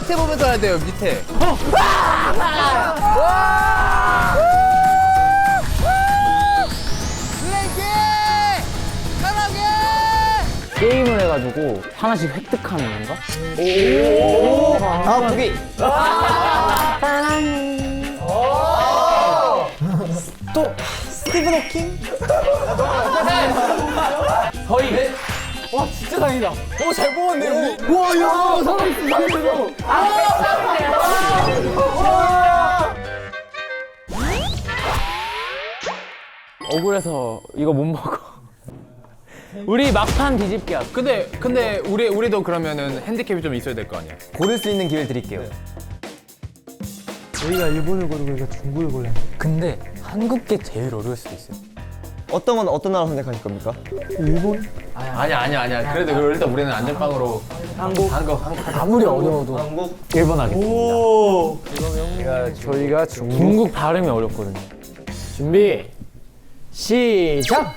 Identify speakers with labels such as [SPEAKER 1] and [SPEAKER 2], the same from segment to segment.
[SPEAKER 1] 밑에 보면서 해야 돼요, 밑에.
[SPEAKER 2] 게임을 해가지고 하나씩 획득하는 건가?
[SPEAKER 3] 다음 보기. 또 스티븐 호킹?
[SPEAKER 2] 저희
[SPEAKER 3] 와 진짜 다행이다. 오 잘 뽑았네 우리. 와야 살아있어.
[SPEAKER 2] 억울해서 이거 못 먹어. 우리 막판 뒤집기 하자.
[SPEAKER 1] 근데 우리도 그러면은 핸디캡이 좀 있어야 될 거 아니야.
[SPEAKER 3] 고를 수 있는 기회를 드릴게요.
[SPEAKER 4] 우리가 일본을 고르고 우리가 중국을 골라.
[SPEAKER 2] 근데 한국 게 제일 어려울 수도 있어요.
[SPEAKER 3] 어떤 건 어떤 나라 선택하실 겁니까?
[SPEAKER 4] 일본?
[SPEAKER 1] 아니야. 그래도 일단 우리는 안전빵으로 한국.
[SPEAKER 2] 아무리 어려워도
[SPEAKER 3] 한국.
[SPEAKER 2] 일본 하겠습니다.
[SPEAKER 3] 오.
[SPEAKER 2] 저희가 중국 발음이 어렵거든요. 준비 시작.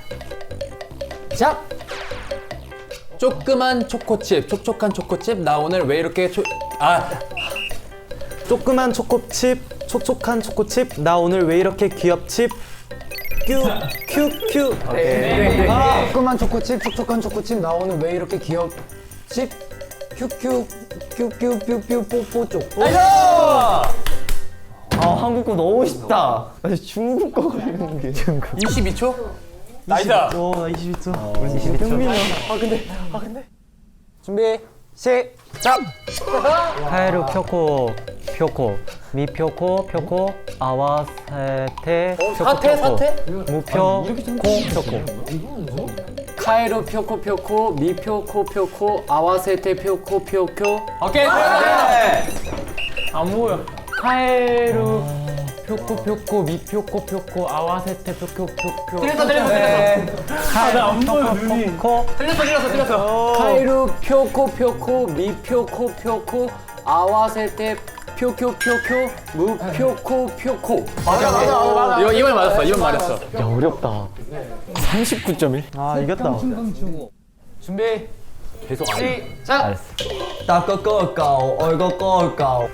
[SPEAKER 1] 조그만 초코칩, 촉촉한 초코칩. 나 오늘 왜 이렇게
[SPEAKER 4] 조그만 초코칩, 촉촉한 초코칩. 나 오늘 왜 이렇게 귀엽칩? 큐.
[SPEAKER 5] 조그만 초코칩, 촉촉한 초코칩. 나 오늘 왜 이렇게 귀엽칩? 큐 뽀뽀쪽.
[SPEAKER 3] 아 한국 거 너무 쉽다. 나 중국 거 걸리는 게.
[SPEAKER 1] 22초?
[SPEAKER 2] 나이다.
[SPEAKER 4] 오, 나 22초.
[SPEAKER 5] 준비, 시작!
[SPEAKER 4] 카에루 표코 미표코 아와세테
[SPEAKER 1] 사태?
[SPEAKER 4] 무표 코
[SPEAKER 5] 카에루 표코 미표코 아와세테 표코.
[SPEAKER 1] 오케이.
[SPEAKER 2] 안 보여. 카에루 표코 미표코 아와세테 표코.
[SPEAKER 1] 틀렸어.
[SPEAKER 2] 나안 보여 눈이.
[SPEAKER 1] 틀렸어.
[SPEAKER 5] 카에루 표코 미표코 아와세테 표코 무표코.
[SPEAKER 1] 맞아. 이번 맞았어.
[SPEAKER 2] 야 어렵다. 39.1.
[SPEAKER 4] 아 이겼다.
[SPEAKER 5] 준비,
[SPEAKER 2] 계속 안 해.
[SPEAKER 5] 시작!
[SPEAKER 3] 따꺼꺼꺼 얼거꺼꺼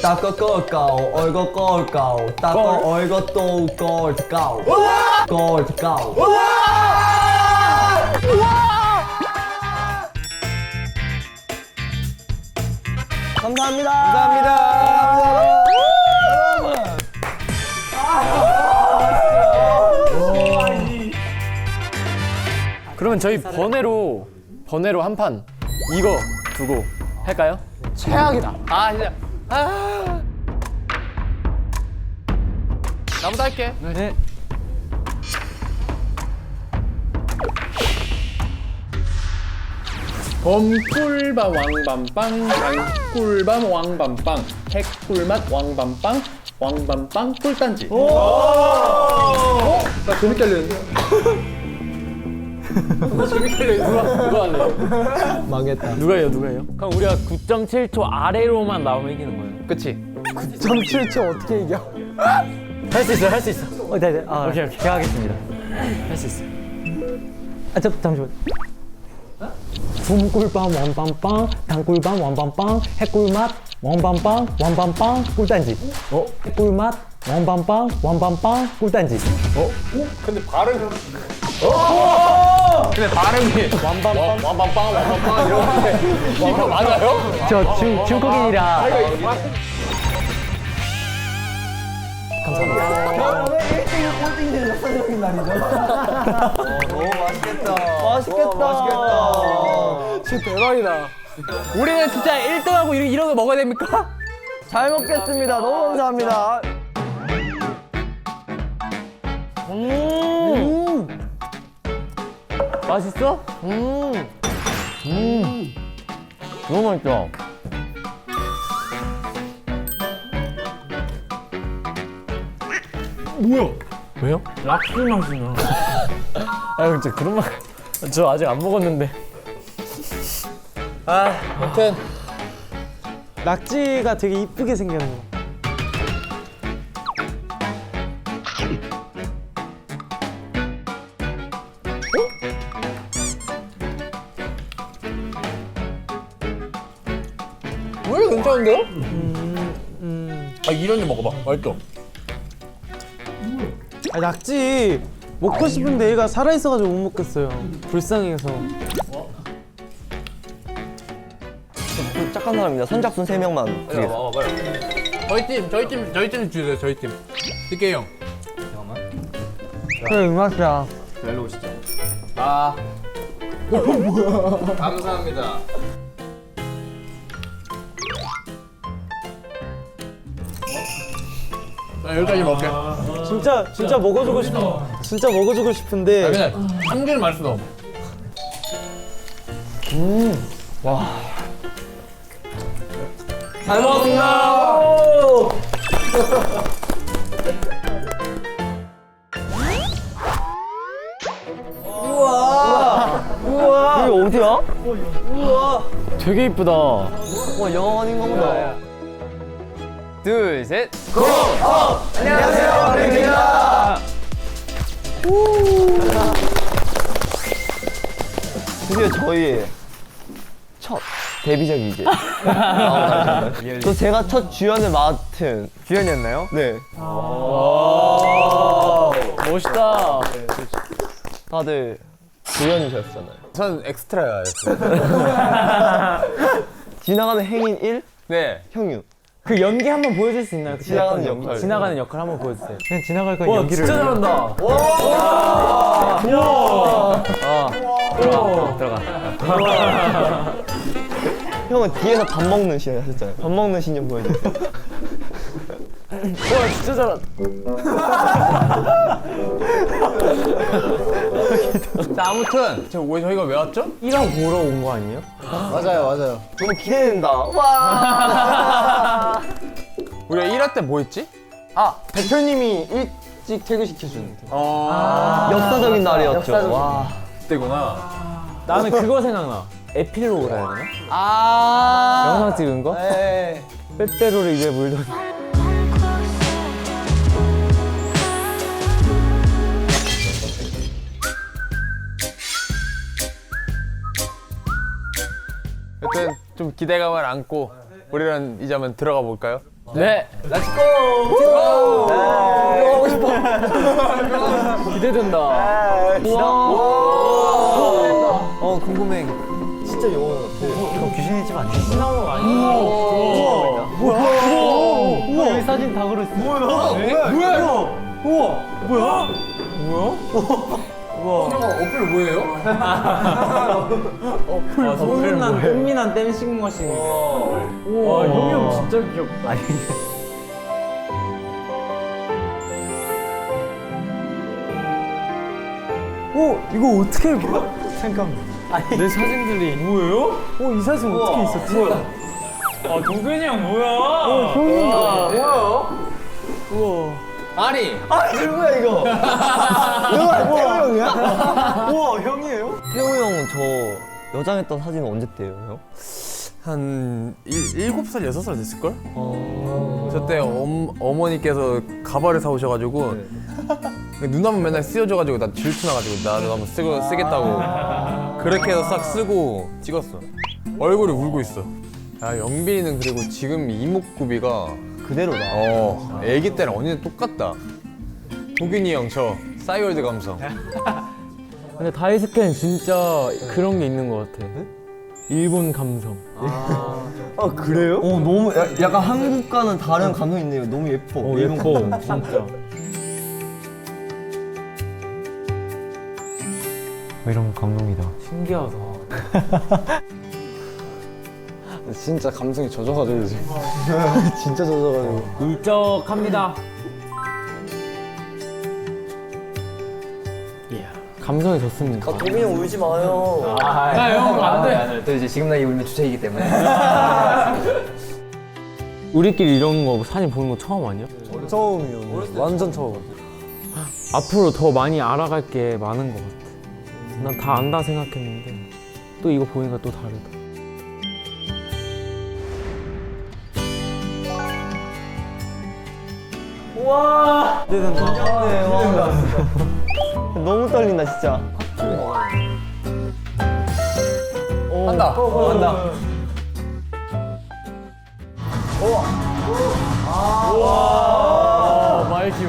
[SPEAKER 3] 따꺼꺼꺼 얼거꺼꺼 따꺼 얼거또 꼴까오 꼴까오. 감사합니다.
[SPEAKER 2] 그러면 저희 번외로 한 판 이거 두고 할까요?
[SPEAKER 5] 최악이다.
[SPEAKER 1] 진짜. 나부터 할게.
[SPEAKER 2] 네.
[SPEAKER 1] 범꿀밤 왕밤빵, 장꿀밤 왕밤빵, 핵꿀맛 왕밤빵, 왕밤빵 꿀단지. 나 재밌게 하려는데.
[SPEAKER 2] 누가 할래요?
[SPEAKER 4] 망했다.
[SPEAKER 2] 누가 해요? 그럼 우리가 9.7초 아래로만 나오면 이기는 거예요.
[SPEAKER 1] 그치?
[SPEAKER 4] 9.7초 어떻게 이겨?
[SPEAKER 2] 할 수 있어.
[SPEAKER 4] 네.
[SPEAKER 2] 오케이.
[SPEAKER 4] 제가 하겠습니다.
[SPEAKER 2] 할 수 있어.
[SPEAKER 4] 잠시만. 붕꿀밤 왕밤빵, 단꿀밤 왕밤빵, 핵꿀맛 왕밤빵 꿀단지. 핵꿀맛 왕밤빵 꿀단지.
[SPEAKER 1] 근데 발음이 왕밤빵 이러는데 이거 맞아요?
[SPEAKER 4] 저 중국인이라.
[SPEAKER 3] 맛있겠다.
[SPEAKER 5] 진짜 대박이다.
[SPEAKER 1] 우리는 진짜 1등하고 이런 거 먹어야 됩니까?
[SPEAKER 3] 잘 먹겠습니다. 너무 감사합니다.
[SPEAKER 2] 맛있어? 너무 맛있다. 뭐야? 왜요? 락스 맛이 나. 아 진짜 그런 말. 저 아직 안 먹었는데.
[SPEAKER 1] 아무튼
[SPEAKER 4] 낙지가 되게 이쁘게 생겼는 거.
[SPEAKER 1] 왜 괜찮은데요?
[SPEAKER 2] 아 이런 거 먹어봐. 맛있어.
[SPEAKER 4] 아, 낙지 먹고 싶은데 얘가 살아있어가지고 못 먹겠어요. 불쌍해서.
[SPEAKER 3] 착한 사람입니다. 선착순 3명만 드리겠습니다.
[SPEAKER 1] 먹어 빨리. 저희 팀 주세요. 저희 팀. DK 형.
[SPEAKER 4] 그래, 이 맛이야.
[SPEAKER 1] 아. 감사합니다. 나 여기까지 먹게.
[SPEAKER 4] 진짜 먹어주고 싶어. 진짜 먹어주고 싶은데.
[SPEAKER 1] 그냥 참기름 맛있어.
[SPEAKER 3] 잘 먹었습니다. 우와. 여기 어디야?
[SPEAKER 2] 되게 이쁘다.
[SPEAKER 3] 와, 영화관인가 보다.
[SPEAKER 1] 둘, 셋.
[SPEAKER 3] 드디어 저희의 첫 데뷔작이 이제 나오잖아요. 또 제가 첫 주연을 맡은 주연이었나요? 네.
[SPEAKER 2] 멋있다.
[SPEAKER 3] 다들 주연이셨잖아요.
[SPEAKER 1] 전 엑스트라였어요.
[SPEAKER 3] 지나가는 행인 1,
[SPEAKER 1] 네.
[SPEAKER 3] 형유.
[SPEAKER 4] 그 연기 한번 보여줄 수 있나요?
[SPEAKER 3] 지나가는 역할.
[SPEAKER 4] 지나가는 역할 한번 보여주세요. 그냥 지나갈 건
[SPEAKER 2] 와
[SPEAKER 4] 연기를.
[SPEAKER 2] 진짜 잘한다.
[SPEAKER 3] 형은 뒤에서 밥 먹는 씬 하셨잖아요. 밥 먹는 씬 좀 보여주세요.
[SPEAKER 2] 와 진짜 잘한다.
[SPEAKER 1] 자, 아무튼 저희가 왜 왔죠?
[SPEAKER 4] 1화 보러 온 거 아니에요?
[SPEAKER 5] 맞아요.
[SPEAKER 3] 너무 기대된다. 와.
[SPEAKER 1] 우리가 1화 때 뭐 했지?
[SPEAKER 5] 아, 대표님이 일찍 퇴근시켜주는.
[SPEAKER 3] 역사적인 날이었죠. 와.
[SPEAKER 1] 그때구나.
[SPEAKER 4] 나는 그거 생각나. 에필로그라 해야 되나? 영화 찍은 거?
[SPEAKER 5] 네.
[SPEAKER 4] 빼빼로를 입에 물더니.
[SPEAKER 1] 여튼 좀 기대감을 안고 우리는 이제 한번 들어가 볼까요?
[SPEAKER 2] 네. 기대된다.
[SPEAKER 3] 궁금해. 진짜 영화 같아. 이거 귀신의 집 아니야?
[SPEAKER 4] 우와, 이 사진 다 그렸어.
[SPEAKER 1] 어플 뭐예요?
[SPEAKER 4] 꽃미남 댄싱 머신.
[SPEAKER 2] 와 형이 형 진짜 귀엽다.
[SPEAKER 4] 이거 어떻게 잠깐만. 내 사진들이 뭐예요? 이 사진 어떻게 있었지?
[SPEAKER 2] 아 동근이 형 뭐야?
[SPEAKER 1] 아니.
[SPEAKER 3] 아, 누구야 이거? 누가 태호 형이야? 우와, 형이에요? 태호 형은 저 여장했던 사진은 언제 때예요, 형?
[SPEAKER 1] 한 7살, 6살 됐을걸? 저때 어머니께서 가발을 사오셔가지고 눈화만 맨날 씌워줘가지고 나 질투나가지고 나도 한번 쓰겠다고 그렇게 해서 싹 쓰고 찍었어. 얼굴이 울고 있어. 야, 영빈이는 그리고 지금 이목구비가
[SPEAKER 3] 그대로다.
[SPEAKER 1] 애기 때랑 언니는 똑같다. 도균이 형 저 싸이월드 감성.
[SPEAKER 4] 근데 다이스캔 진짜 그런 게 있는 것 같아. 일본 감성.
[SPEAKER 3] 아, 그래요? 너무 약간 한국과는 다른 감성이 있네요. 너무 예뻐.
[SPEAKER 4] 예뻐, 진짜. 이런 감동이다. 신기하다.
[SPEAKER 5] 진짜 감성이 젖어가지고 지금. 진짜 젖어가지고.
[SPEAKER 4] 울적합니다. 감성이 좋습니다.
[SPEAKER 3] 도민이 형 울지 마요.
[SPEAKER 2] 형
[SPEAKER 5] 또 이제 지금 나이 울면 주책이기 때문에.
[SPEAKER 4] 우리끼리 이런 거 사진 보는 거 처음 아니야?
[SPEAKER 3] 처음이요. 완전 처음.
[SPEAKER 4] 앞으로 더 많이 알아갈 게 많은 것 같아. 난 다 안다 생각했는데 또 이거 보니까 또 다르다.
[SPEAKER 3] 우와. 기대된다. 너무 떨린다 진짜.
[SPEAKER 1] 한다. 한다.
[SPEAKER 2] 마이큐.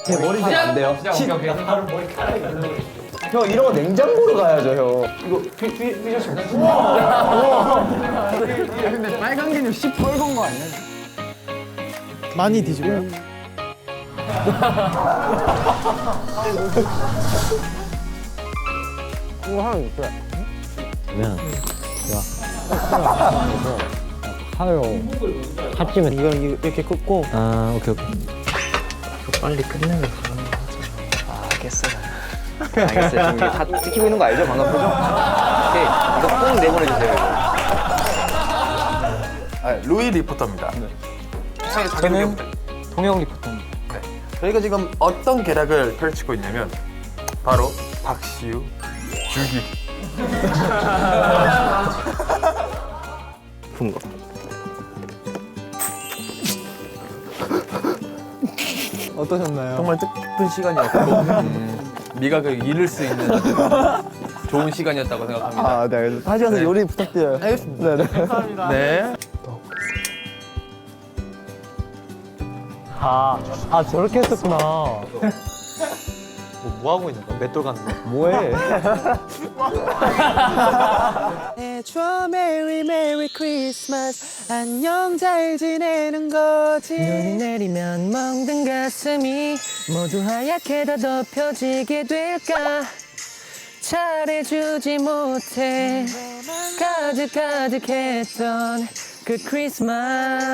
[SPEAKER 3] 제 머리 되면 안 돼요. 형 이런 거 냉장고로 가야죠 형.
[SPEAKER 5] 근데 빨간 개념 시뻘건 거 아니야? 많이 뒤집어요.
[SPEAKER 3] 합치면 이걸 이렇게 긋고. 아 오케이 오케이.
[SPEAKER 5] 빨리 끝내면 가는 거 하자. 알겠어요.
[SPEAKER 3] 알겠어요. 지금 이게 다 찍히고 있는 거 알죠? 방금 표정? 오케이. 이거 꼭 내보내주세요.
[SPEAKER 1] 루이 리포터입니다.
[SPEAKER 3] 저는 동영 리포터입니다.
[SPEAKER 1] 저희가 지금 어떤 계략을 펼치고 있냐면 바로 박시우 죽이기.
[SPEAKER 3] 푼 거.
[SPEAKER 5] 어떠셨나요?
[SPEAKER 1] 정말 뜻깊은 시간이었고 미각을 잃을 수 있는 좋은 시간이었다고 생각합니다.
[SPEAKER 3] 아, 네, 알겠습니다. 다시 가서 요리 부탁드려요.
[SPEAKER 1] 알겠습니다.
[SPEAKER 3] 네, 네.
[SPEAKER 1] 네.
[SPEAKER 3] 아, 저렇게 했었구나.
[SPEAKER 1] 뭐 하고 있는 거야? 맷돌 가는 거?
[SPEAKER 3] 뭐해?
[SPEAKER 6] 해줘 메리 메리 크리스마스 안녕 잘 지내는 거지 눈이 내리면 멍든 가슴이 모두 하얗게 다 덮여지게 될까 잘해주지 못해 가득가득했던 그 크리스마스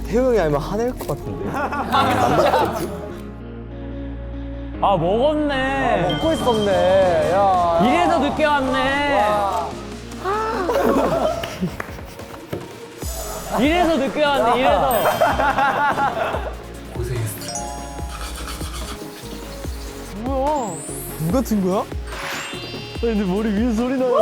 [SPEAKER 3] 태우 형이 아니면 화낼 것 같은데.
[SPEAKER 4] 아 먹었네.
[SPEAKER 3] 먹고 있었네. 야.
[SPEAKER 4] 이래서 늦게 왔네. 이래서 늦게 왔네. 이래서.
[SPEAKER 3] 누가 튼 거야?
[SPEAKER 2] 근데 머리 위에 소리 나요.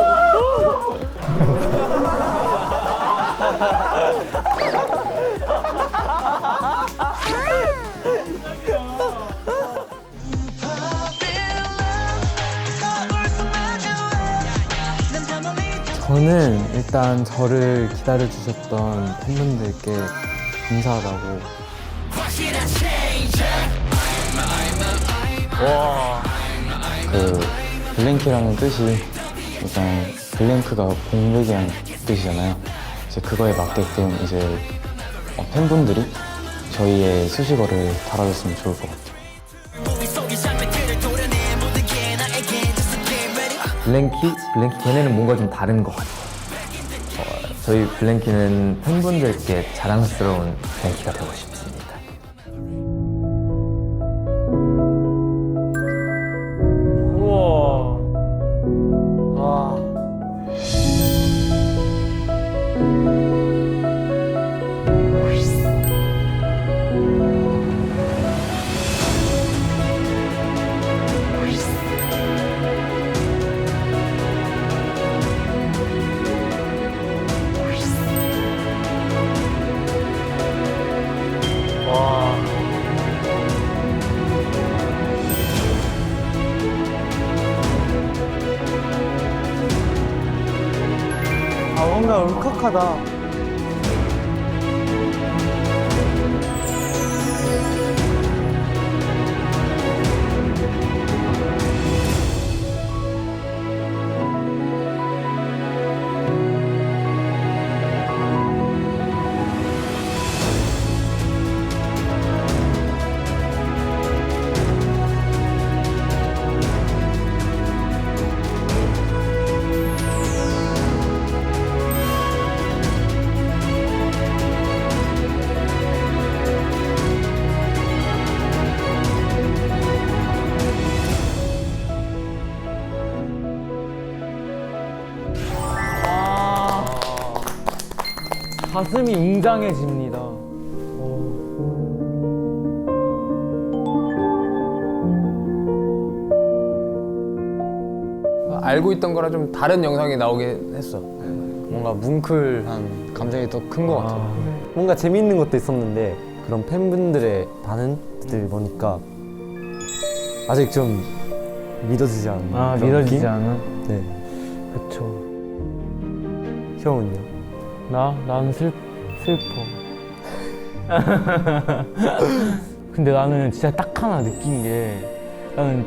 [SPEAKER 7] 저는 일단 저를 기다려주셨던 팬분들께 감사하다고. 그 블랭키라는 뜻이 일단 블랭크가 공백이라는 뜻이잖아요. 이제 그거에 맞게끔 이제 팬분들이 저희의 수식어를 달아줬으면 좋을 것 같아요.
[SPEAKER 8] 블랭키 걔네는 뭔가 좀 다른 것 같아요. 저희 블랭키는 팬분들께 자랑스러운 블랭키가 되고 싶습니다.
[SPEAKER 4] 우와.
[SPEAKER 3] 아, 뭔가 울컥하다.
[SPEAKER 4] 가슴이 웅장해집니다.
[SPEAKER 1] 알고 있던 거랑 좀 다른 영상이 나오긴 했어. 뭔가 뭉클한 감정이 더 큰 것 같아.
[SPEAKER 3] 뭔가 재미있는 것도 있었는데 그런 팬분들의 반응들 보니까 아직 좀 믿어지지 않는 그런
[SPEAKER 4] 믿어지지
[SPEAKER 3] 느낌?
[SPEAKER 4] 않아?
[SPEAKER 3] 네.
[SPEAKER 4] 그쵸.
[SPEAKER 3] 형은요?
[SPEAKER 4] 나는 슬퍼. 근데 나는 진짜 딱 하나 느낀 게 나는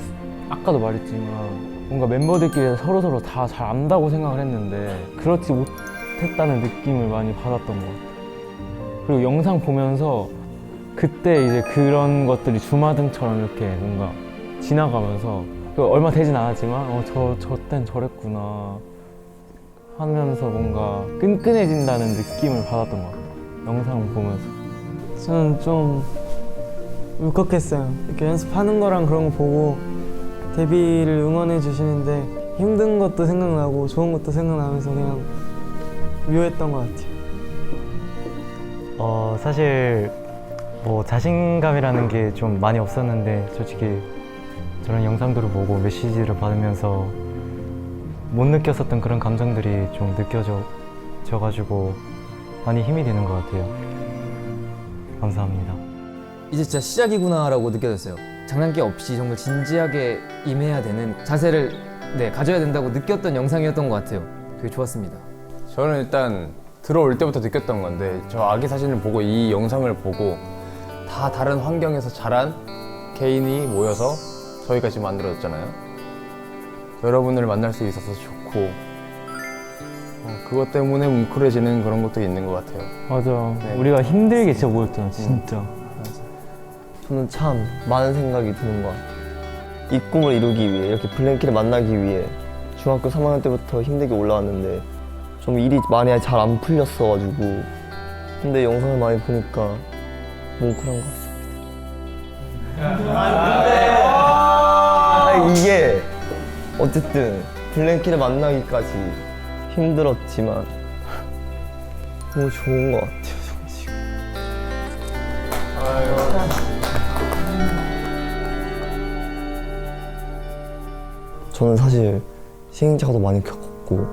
[SPEAKER 4] 아까도 말했지만 뭔가 멤버들끼리 서로서로 다 잘 안다고 생각을 했는데 그렇지 못했다는 느낌을 많이 받았던 것 같아. 그리고 영상 보면서 그때 이제 그런 것들이 주마등처럼 이렇게 뭔가 지나가면서 얼마 되진 않았지만 저 땐 저랬구나 하면서 뭔가 끈끈해진다는 느낌을 받았던 것 같아요. 영상 보면서.
[SPEAKER 9] 저는 좀 울컥했어요. 이렇게 연습하는 거랑 그런 거 보고 데뷔를 응원해 주시는데 힘든 것도 생각나고 좋은 것도 생각나면서 그냥 묘했던 것 같아요.
[SPEAKER 3] 사실 뭐 자신감이라는 게 좀 많이 없었는데 솔직히 저런 영상들을 보고 메시지를 받으면서 못 느꼈었던 그런 감정들이 좀 느껴져가지고 많이 힘이 되는 것 같아요. 감사합니다.
[SPEAKER 8] 이제 진짜 시작이구나라고 느껴졌어요. 장난기 없이 정말 진지하게 임해야 되는 자세를 가져야 된다고 느꼈던 영상이었던 것 같아요. 되게 좋았습니다.
[SPEAKER 1] 저는 일단 들어올 때부터 느꼈던 건데 저 아기 사진을 보고 이 영상을 보고 다 다른 환경에서 자란 개인이 모여서 저희가 지금 만들어졌잖아요. 여러분을 만날 수 있어서 좋고 그것 때문에 뭉클해지는 그런 것도 있는 것 같아요.
[SPEAKER 4] 맞아.
[SPEAKER 1] 네.
[SPEAKER 4] 우리가 힘들게 진짜 모였잖아, 진짜.
[SPEAKER 3] 저는 참 많은 생각이 드는 것 같아요. 이 꿈을 이루기 위해 이렇게 블랭키를 만나기 위해 중학교 3학년 때부터 힘들게 올라왔는데 좀 일이 많이 잘 안 풀렸어가지고 근데 영상을 많이 보니까 뭉클한 것 같습니다. 이게 어쨌든 블랭키를 만나기까지 힘들었지만 너무 좋은 것 같아요. 저는 지금. 저는 사실 시행착오도 많이 겪었고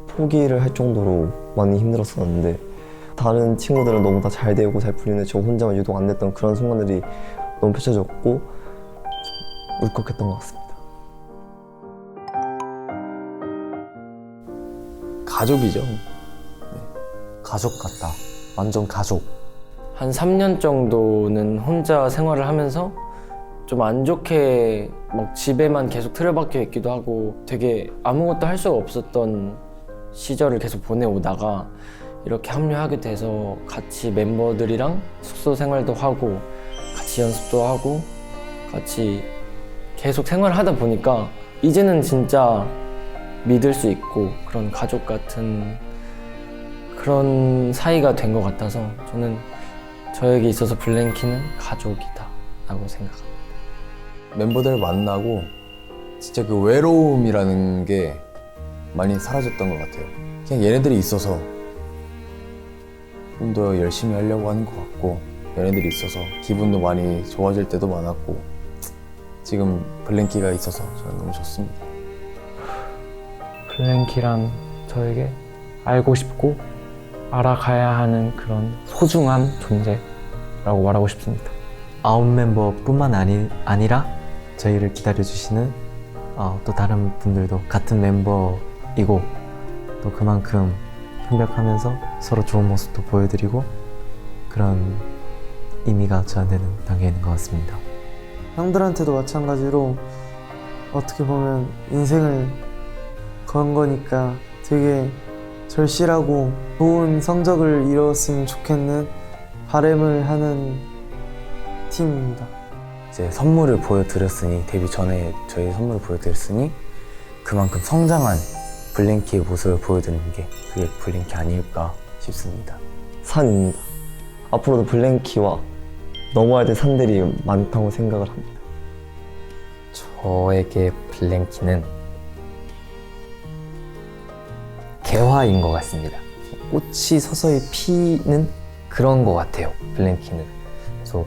[SPEAKER 3] 포기를 할 정도로 많이 힘들었었는데 다른 친구들은 너무 다 잘 되고 잘 풀리는데 저 혼자만 유독 안 됐던 그런 순간들이 너무 펼쳐졌고 울컥했던 것 같습니다.
[SPEAKER 1] 가족이죠.
[SPEAKER 3] 가족 같다. 완전 가족.
[SPEAKER 6] 한 3년 정도는 혼자 생활을 하면서 좀 안 좋게 막 집에만 계속 틀어박혀 있기도 하고 되게 아무것도 할 수가 없었던 시절을 계속 보내오다가 이렇게 합류하게 돼서 같이 멤버들이랑 숙소 생활도 하고 같이 연습도 하고 같이 계속 생활을 하다 보니까 이제는 진짜 믿을 수 있고 그런 가족 같은 그런 사이가 된 것 같아서 저는 저에게 있어서 블랭키는 가족이다 라고 생각합니다.
[SPEAKER 1] 멤버들을 만나고 진짜 그 외로움이라는 게 많이 사라졌던 것 같아요. 그냥 얘네들이 있어서 좀 더 열심히 하려고 하는 것 같고 얘네들이 있어서 기분도 많이 좋아질 때도 많았고 지금 블랭키가 있어서 저는 너무 좋습니다.
[SPEAKER 4] 블랭키란 저에게 알고 싶고 알아가야 하는 그런 소중한 존재라고 말하고 싶습니다.
[SPEAKER 3] 9멤버뿐만 아니라 저희를 기다려주시는 또 다른 분들도 같은 멤버이고 또 그만큼 협력하면서 서로 좋은 모습도 보여드리고 그런 의미가 저한테는 담겨 있는 것 같습니다.
[SPEAKER 9] 형들한테도 마찬가지로 어떻게 보면 인생을 건 거니까 되게 절실하고 좋은 성적을 이뤘으면 좋겠는 바람을 하는 팀입니다.
[SPEAKER 7] 이제 선물을 보여드렸으니 데뷔 전에 저희 선물을 보여드렸으니 그만큼 성장한 블랭키의 모습을 보여드리는 게 그게 블랭키 아닐까 싶습니다.
[SPEAKER 3] 산입니다. 앞으로도 블랭키와 넘어야 될 산들이 많다고 생각을 합니다.
[SPEAKER 8] 저에게 블랭키는 개화인 것 같습니다. 꽃이 서서히 피는 그런 것 같아요, 블랭키는. 그래서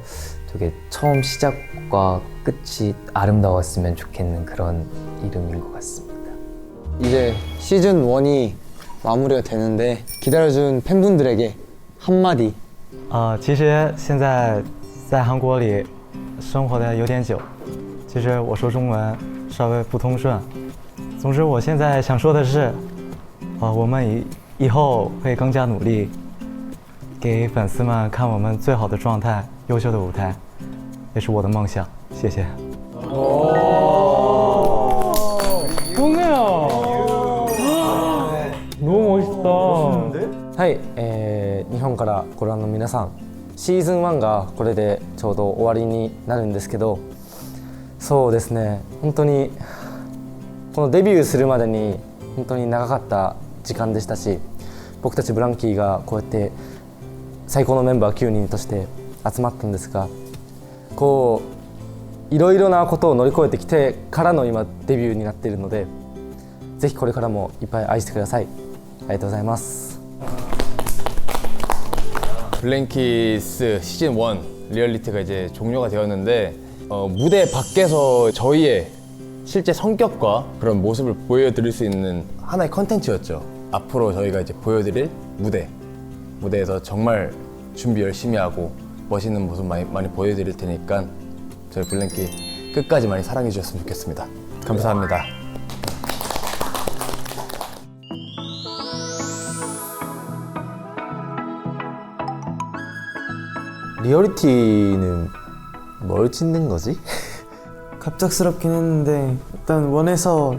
[SPEAKER 10] 되게 처음 시작과 끝이 아름다웠으면 좋겠는 그런 이름인 것 같습니다.
[SPEAKER 5] 이제 시즌 1이 마무리가 되는데 기다려준 팬분들에게 한마디.
[SPEAKER 3] 其实现在在韩国里生活的有点久，其实我说中文稍微不通顺。总之，我现在想说的是，我们以后会更加努力，给粉丝们看我们最好的状态、优秀的舞台，也是我的梦想。谢谢。
[SPEAKER 4] 너무 멋있다.
[SPEAKER 6] はい、日本からご覧の皆さん、シーズン1がこれでちょうど終わりになるんですけど、そうですね、本当にこのデビューするまでに本当に長かった時間でしたし、僕たちブランキーがこうやって最高のメンバー9人として集まったんですが、こういろいろなことを乗り越えてきてからの今デビューになっているので、ぜひこれからもいっぱい愛してください。ありがとうございます。
[SPEAKER 1] 블랭키스 시즌 1 리얼리티가 이제 종료가 되었는데 무대 밖에서 저희의 실제 성격과 그런 모습을 보여드릴 수 있는 하나의 컨텐츠였죠. 앞으로 저희가 이제 보여드릴 무대에서 정말 준비 열심히 하고 멋있는 모습 많이 보여드릴 테니까 저희 블랭키 끝까지 많이 사랑해 주셨으면 좋겠습니다. 감사합니다.
[SPEAKER 7] 리얼리티는 뭘 찍는 거지?
[SPEAKER 9] 갑작스럽긴 했는데 일단 원에서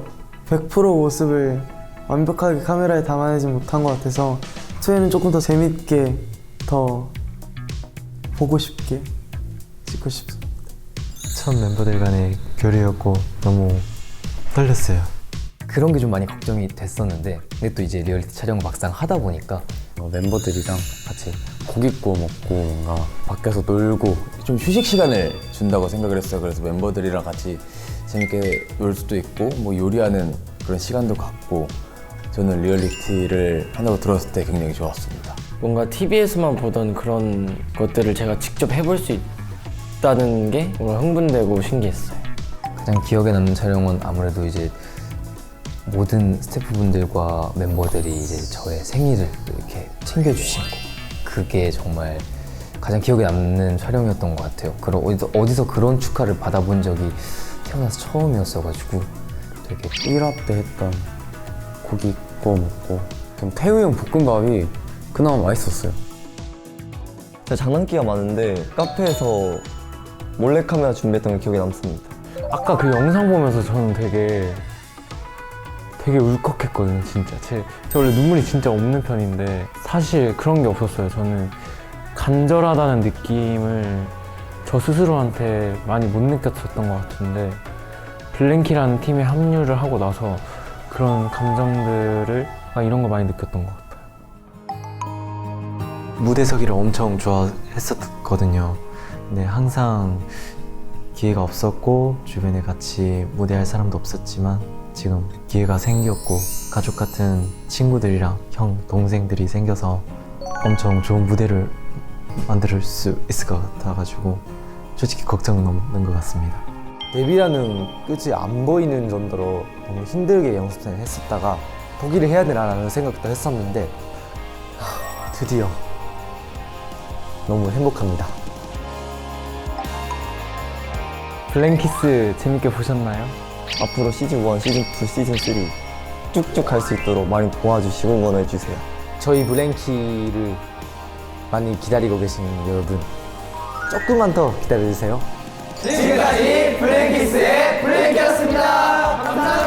[SPEAKER 9] 100% 모습을 완벽하게 카메라에 담아내지 못한 것 같아서 2에는 조금 더 재밌게 더 보고 싶게 찍고 싶습니다.
[SPEAKER 3] 첫 멤버들 간의 교류였고 너무 떨렸어요.
[SPEAKER 10] 그런 게 좀 많이 걱정이 됐었는데, 근데 또 이제 리얼리티 촬영 막상 하다 보니까
[SPEAKER 7] 멤버들이랑 같이 고기 구워 먹고 뭔가 밖에서 놀고
[SPEAKER 1] 좀 휴식 시간을 준다고 생각을 했어요. 그래서 멤버들이랑 같이 재밌게 놀 수도 있고 뭐 요리하는 그런 시간도 갖고 저는 리얼리티를 한다고 들었을 때 굉장히 좋았습니다.
[SPEAKER 6] 뭔가 TV에서만 보던 그런 것들을 제가 직접 해볼 수 있다는 게 뭔가 흥분되고 신기했어요.
[SPEAKER 10] 가장 기억에 남는 촬영은 아무래도 이제 모든 스태프분들과 멤버들이 이제 저의 생일을 이렇게 챙겨주신 거, 그게 정말 가장 기억에 남는 촬영이었던 것 같아요. 그럼 어디서 그런 축하를 받아본 적이 태어나서 처음이었어가지고 되게
[SPEAKER 7] 1화 때 했던 고기 구워 먹고 그럼 태우 형 볶음밥이 그나마 맛있었어요.
[SPEAKER 11] 제가 장난기가 많은데 카페에서 몰래카메라 준비했던 게 기억에 남습니다.
[SPEAKER 4] 아까 그 영상 보면서 저는 되게 울컥했거든요, 진짜. 제 원래 눈물이 진짜 없는 편인데 사실 그런 게 없었어요. 저는 간절하다는 느낌을 저 스스로한테 많이 못 느꼈었던 것 같은데, 블랭키라는 팀에 합류를 하고 나서 그런 감정들을 이런 거 많이 느꼈던 것 같아요.
[SPEAKER 3] 무대 서기를 엄청 좋아했었거든요. 근데 항상 기회가 없었고 주변에 같이 무대할 사람도 없었지만 지금 기회가 생겼고 가족 같은 친구들이랑 형, 동생들이 생겨서 엄청 좋은 무대를 만들 수 있을 것 같아가지고 솔직히 걱정은 없는 것 같습니다.
[SPEAKER 11] 데뷔라는 끝이 안 보이는 정도로 너무 힘들게 연습생을 했었다가 포기를 해야 되나라는 생각도 했었는데 드디어 너무 행복합니다.
[SPEAKER 4] 블랭키스 재밌게 보셨나요?
[SPEAKER 11] 앞으로 시즌 1, 시즌 2, 시즌 3 쭉쭉 갈 수 있도록 많이 도와주시고 응원해주세요.
[SPEAKER 10] 저희 블랭키를 많이 기다리고 계신 여러분,
[SPEAKER 11] 조금만 더 기다려주세요.
[SPEAKER 5] 지금까지 블랭키스의 블랭키였습니다. 감사합니다.